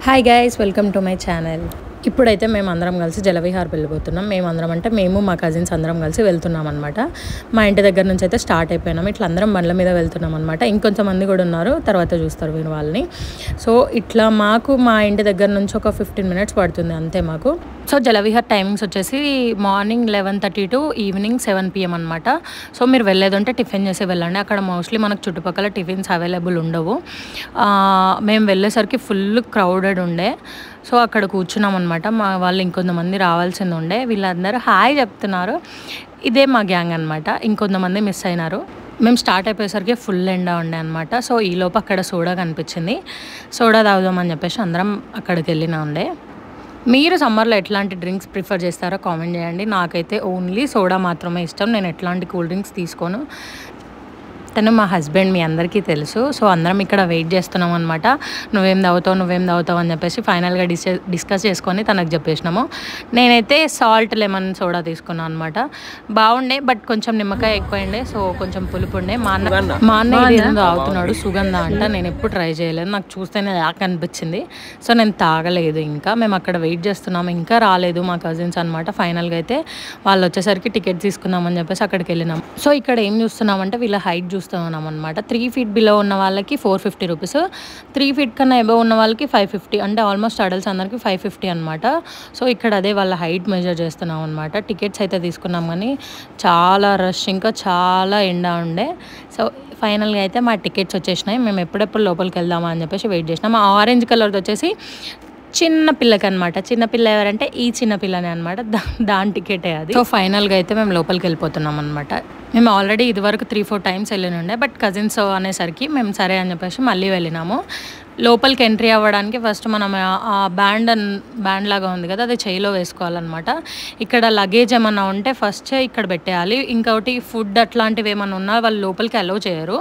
Hi guys, welcome to my channel. ఇప్పుడైతే మేము అందరం కలిసి జలవిహార్ వెళ్ళిపోతున్నాం. మేమందరం అంటే మేము మా కజిన్స్ అందరం కలిసి వెళ్తున్నాం అనమాట. మా ఇంటి దగ్గర నుంచి అయితే స్టార్ట్ అయిపోయినాం. ఇట్లా అందరం బండ్ల మీద వెళ్తున్నాం అనమాట. ఇంకొంతమంది కూడా ఉన్నారు, తర్వాత చూస్తారు మీరు వాళ్ళని. సో ఇట్లా మాకు మా ఇంటి దగ్గర నుంచి ఒక 15 minutes పడుతుంది అంతే మాకు. సో జలవిహార్ టైమింగ్స్ వచ్చేసి మార్నింగ్ 11:30 to ఈవినింగ్ 7 PM అనమాట. సో మీరు వెళ్ళేదంటే టిఫిన్ చేసి వెళ్ళండి. అక్కడ మోస్ట్లీ మనకు చుట్టుపక్కల టిఫిన్స్ అవైలబుల్ ఉండవు. మేము వెళ్ళేసరికి ఫుల్ క్రౌడెడ్ ఉండే. సో అక్కడ కూర్చున్నాం అనమాట. మా వాళ్ళు ఇంకొంతమంది రావాల్సింది ఉండే. వీళ్ళందరూ హాయ్ చెప్తున్నారు. ఇదే మా గ్యాంగ్ అనమాట. ఇంకొంతమంది మిస్ అయినారు. మేము స్టార్ట్ అయిపోయేసరికి ఫుల్ ఎండ ఉండే అనమాట. సో ఈలోపు అక్కడ సోడా కనిపించింది. సోడా తాగుదామని చెప్పేసి అందరం అక్కడికి వెళ్ళినా ఉండే. మీరు సమ్మర్లో ఎట్లాంటి డ్రింక్స్ ప్రిఫర్ చేస్తారో కామెంట్ చేయండి. నాకైతే ఓన్లీ సోడా మాత్రమే ఇష్టం. నేను ఎట్లాంటి కూల్ డ్రింక్స్ తీసుకోను. తను మా హస్బెండ్, మీ అందరికీ తెలుసు. సో అందరం ఇక్కడ వెయిట్ చేస్తున్నాం అనమాట. నువ్వేం తాగుతావు అని చెప్పేసి ఫైనల్గా డిస్కస్ చేసుకొని తనకు చెప్పేసినాము. నేనైతే సాల్ట్ లెమన్ సోడా తీసుకున్నాను అనమాట. బాగుండే, బట్ కొంచెం నిమ్మకాయ ఎక్కువైండే. సో కొంచెం పులుపు ఉండే. మా అన్న ఏదో తాగుతున్నాడు, సుగంధ అంట. నేను ఎప్పుడు ట్రై చేయలేదు, నాకు చూస్తేనే యాక్ అనిపించింది. సో నేను తాగలేదు. ఇంకా మేము అక్కడ వెయిట్ చేస్తున్నాము, ఇంకా రాలేదు మా కజిన్స్ అనమాట. ఫైనల్గా అయితే వాళ్ళు వచ్చేసరికి టికెట్ తీసుకుందామని చెప్పేసి అక్కడికి వెళ్ళినాం. సో ఇక్కడ ఏం చూస్తున్నామంటే వీళ్ళ హైట్ చూస్తున్నాం అనమాట. 3 feet బిలో ఉన్న వాళ్ళకి 450 రూపీస్, 3 feet కన్నా ఎబో ఉన్న వాళ్ళకి 550. అంటే ఆల్మోస్ట్ అడల్ట్స్ అందరికి 550 అనమాట. సో ఇక్కడ అదే వాళ్ళ హైట్ మెజర్ చేస్తున్నాం అనమాట. టికెట్స్ అయితే తీసుకున్నాం, కానీ చాలా రష్, ఇంకా చాలా ఎండ ఉండే. సో ఫైనల్గా అయితే మా టికెట్స్ వచ్చేసినాయి. మేము ఎప్పుడెప్పుడు లోపలికి వెళ్దామా అని చెప్పేసి వెయిట్ చేసినాం. ఆ ఆరెంజ్ కలర్ది వచ్చేసి చిన్న పిల్లకి అనమాట. చిన్నపిల్ల ఎవరంటే ఈ చిన్నపిల్లనే అనమాట. దాని టికెటే అది. సో ఫైనల్గా అయితే మేము లోపలికి వెళ్ళిపోతున్నాం అనమాట. మేము ఆల్రెడీ ఇదివరకు 3-4 times వెళ్ళినుండే, బట్ కజిన్స్ అనేసరికి మేము సరే అని చెప్పేసి మళ్ళీ వెళ్ళినాము. లోపలికి ఎంట్రీ అవ్వడానికి ఫస్ట్ మనం ఆ బ్యాండ్ లాగా ఉంది కదా, అది చేయిలో వేసుకోవాలన్నమాట. ఇక్కడ లగేజ్ ఏమన్నా ఉంటే ఫస్ట్ ఇక్కడ పెట్టేయాలి. ఇంకొకటి ఫుడ్ అట్లాంటివి ఏమన్నా ఉన్నా వాళ్ళు లోపలికి అలౌ చేయరు.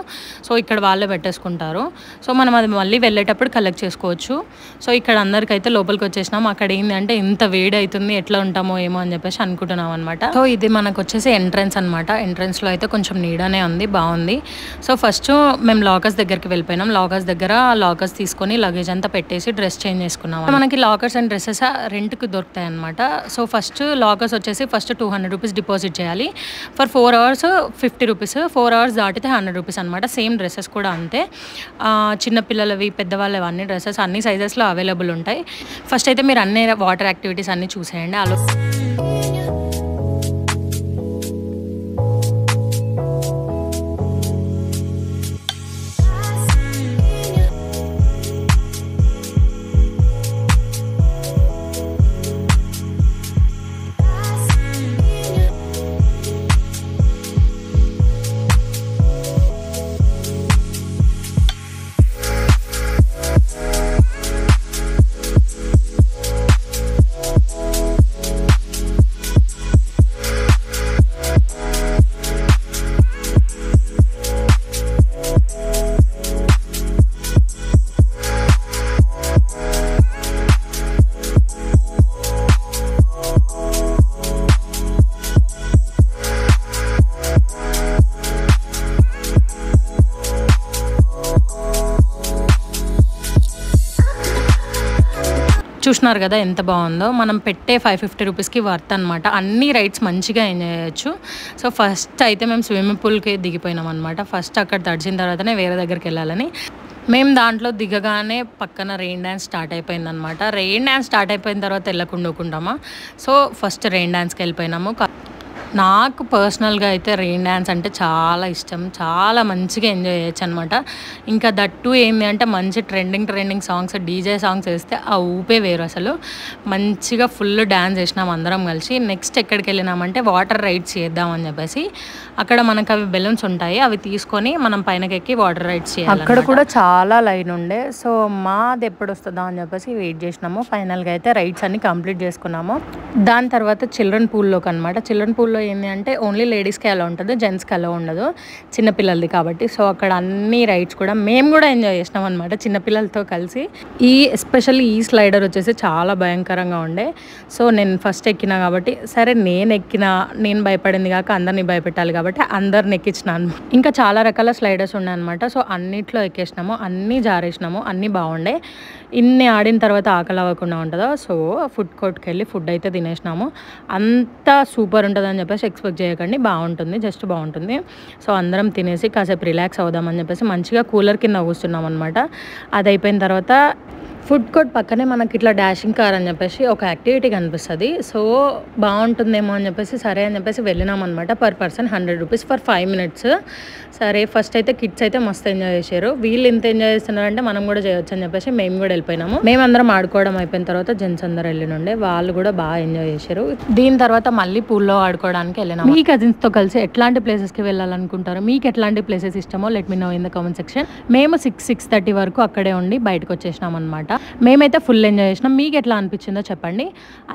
సో ఇక్కడ వాళ్ళే పెట్టేసుకుంటారు. సో మనం అది మళ్ళీ వెళ్ళేటప్పుడు కలెక్ట్ చేసుకోవచ్చు. సో ఇక్కడ అందరికైతే లోపలికి వచ్చేసినాం. అక్కడ ఏంటి అంటే ఇంత వేడి అవుతుంది, ఎట్లా ఉంటామో ఏమో అని చెప్పేసి అనుకుంటున్నాం అనమాట. సో ఇది మనకు వచ్చేసి ఎంట్రన్స్ అనమాట. ఎంట్రన్స్లో అయితే కొంచెం నీడనే ఉంది, బాగుంది. సో ఫస్ట్ మేము లాకర్స్ దగ్గరికి వెళ్ళిపోయినాం. లాకర్స్ దగ్గర లాకర్స్ తీసుకొని లగేజ్ అంతా పెట్టేసి డ్రెస్ చేంజ్ చేసుకున్నాం. మనకి లాకర్స్ అండ్ డ్రెస్సెస్ రెంట్కి దొరుకుతాయి అనమాట. సో ఫస్ట్ లాకర్స్ వచ్చేసి ఫస్ట్ 200 రూపీస్ డిపాజిట్ చేయాలి. ఫర్ 4 hours 50 రూపీస్, 4 hours దాటితే 100 రూపీస్ అనమాట. సేమ్ డ్రెస్సెస్ కూడా అంతే. చిన్నపిల్లలవి, పెద్దవాళ్ళవి అన్ని డ్రెస్సెస్ అన్ని సైజెస్లో అవైలబుల్ ఉంటాయి. ఫస్ట్ అయితే మీరు అన్ని వాటర్ యాక్టివిటీస్ అన్నీ చూసేయండి. అలా చూస్తున్నారు కదా ఎంత బాగుందో. మనం పెట్టే 550 రూపీస్కి వర్త్ అనమాట. అన్ని రైడ్స్ మంచిగా ఎంజాయ్ చేయొచ్చు. సో ఫస్ట్ అయితే మేము స్విమ్మింగ్ పూల్కి దిగిపోయినాం అనమాట. ఫస్ట్ అక్కడ తడిచిన తర్వాతనే వేరే దగ్గరికి వెళ్ళాలని. మేము దాంట్లో దిగగానే పక్కన రెయిన్ డ్యాన్స్ స్టార్ట్ అయిపోయిందనమాట. రెయిన్ డ్యాన్స్ స్టార్ట్ అయిపోయిన తర్వాత వెళ్ళకుండా సో ఫస్ట్ రెయిన్ డ్యాన్స్కి వెళ్ళిపోయినాము. నాకు పర్సనల్గా అయితే రెయిన్ డ్యాన్స్ అంటే చాలా ఇష్టం. చాలా మంచిగా ఎంజాయ్ చేయొచ్చు అనమాట. ఇంకా దట్టు ఏంటి అంటే మంచి ట్రెండింగ్ సాంగ్స్, డీజే సాంగ్స్ వేస్తే ఆ ఊపే వేరు అసలు. మంచిగా ఫుల్ డ్యాన్స్ చేసినాం అందరం కలిసి. నెక్స్ట్ ఎక్కడికి వెళ్ళినామంటే వాటర్ రైడ్స్ చేద్దామని చెప్పేసి అక్కడ మనకు అవి బెలూన్స్ ఉంటాయి, అవి తీసుకొని మనం పైనకి ఎక్కి వాటర్ రైడ్స్ చేయాలి. అక్కడ కూడా చాలా లైన్ ఉండే. సో మాది ఎప్పుడు వస్తుందా అని చెప్పేసి వెయిట్ చేసినాము. ఫైనల్గా అయితే రైడ్స్ అన్ని కంప్లీట్ చేసుకున్నాము. దాని తర్వాత చిల్డ్రన్ పూల్లోకి అనమాట. చిల్డ్రన్ పూల్లో ఏంటి అంటే ఓన్లీ లేడీస్కి అలా ఉంటుంది, జెంట్స్కి అలా ఉండదు, చిన్నపిల్లలది కాబట్టి. సో అక్కడ అన్ని రైడ్స్ కూడా మేము కూడా ఎంజాయ్ చేసినాం అనమాట చిన్నపిల్లలతో కలిసి. ఎస్పెషల్లీ ఈ స్లైడర్ వచ్చేసి చాలా భయంకరంగా ఉండే. సో నేను ఫస్ట్ ఎక్కినా కాబట్టి సరే నేను భయపడింది కాక అందరినీ భయపెట్టాలి కాబట్టి అందరిని ఎక్కించినాను. ఇంకా చాలా రకాల స్లైడర్స్ ఉన్నాయి అనమాట. సో అన్నిట్లో ఎక్కేసినాము, అన్నీ జారేసినాము, అన్నీ బాగుండే. ఇన్ని ఆడిన తర్వాత ఆకలి అవ్వకుండా ఉంటుందో. సో ఫుడ్ కోర్ట్కి వెళ్ళి ఫుడ్ అయితే తినేసినాము. అంతా సూపర్ ఉంటుందని చెప్పేసి ఎక్స్పెక్ట్ చేయకండి, బాగుంటుంది, జస్ట్ బాగుంటుంది. సో అందరం తినేసి కాసేపు రిలాక్స్ అవుదామని చెప్పేసి మంచిగా కూలర్ కింద కూర్చున్నాం అనమాట. అది అయిపోయిన తర్వాత ఫుడ్ కోర్ట్ పక్కనే మనకి ఇట్లా డాషింగ్ కార్ అని చెప్పేసి ఒక యాక్టివిటీ కనిపిస్తుంది. సో బాగుంటుందేమో అని చెప్పేసి సరే అని చెప్పేసి వెళ్ళినాం అనమాట. Per person 100 rupees for 5 minutes. సరే ఫస్ట్ అయితే కిడ్స్ అయితే మస్తు ఎంజాయ్ చేశారు. వీళ్ళు ఎంత ఎంజాయ్ చేస్తున్నారంటే మనం కూడా చేయొచ్చు అని చెప్పేసి మేము కూడా వెళ్ళిపోయినాము. మేమందరం ఆడుకోవడం అయిపోయిన తర్వాత జెంట్స్ అందరూ వెళ్ళినుండే, వాళ్ళు కూడా బాగా ఎంజాయ్ చేశారు. దీని తర్వాత మళ్ళీ పూల్లో ఆడుకోవడానికి వెళ్ళినాం. మీ కజిన్స్తో కలిసి ఎట్లాంటి ప్లేసెస్కి వెళ్ళాలనుకుంటారు, మీకు ఎట్లాంటి ప్లేసెస్ ఇష్టమో let me know in the comment section. మేము 6-6:30 వరకు అక్కడే ఉండి బయటకు వచ్చేసినాం అనమాట. మేమైతే ఫుల్ ఎంజాయ్ చేసినాం. మీకు ఎట్లా అనిపించిందో చెప్పండి.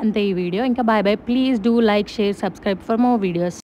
అంతే ఈ వీడియో. ఇంకా bye bye. Please do like, share, subscribe for more videos.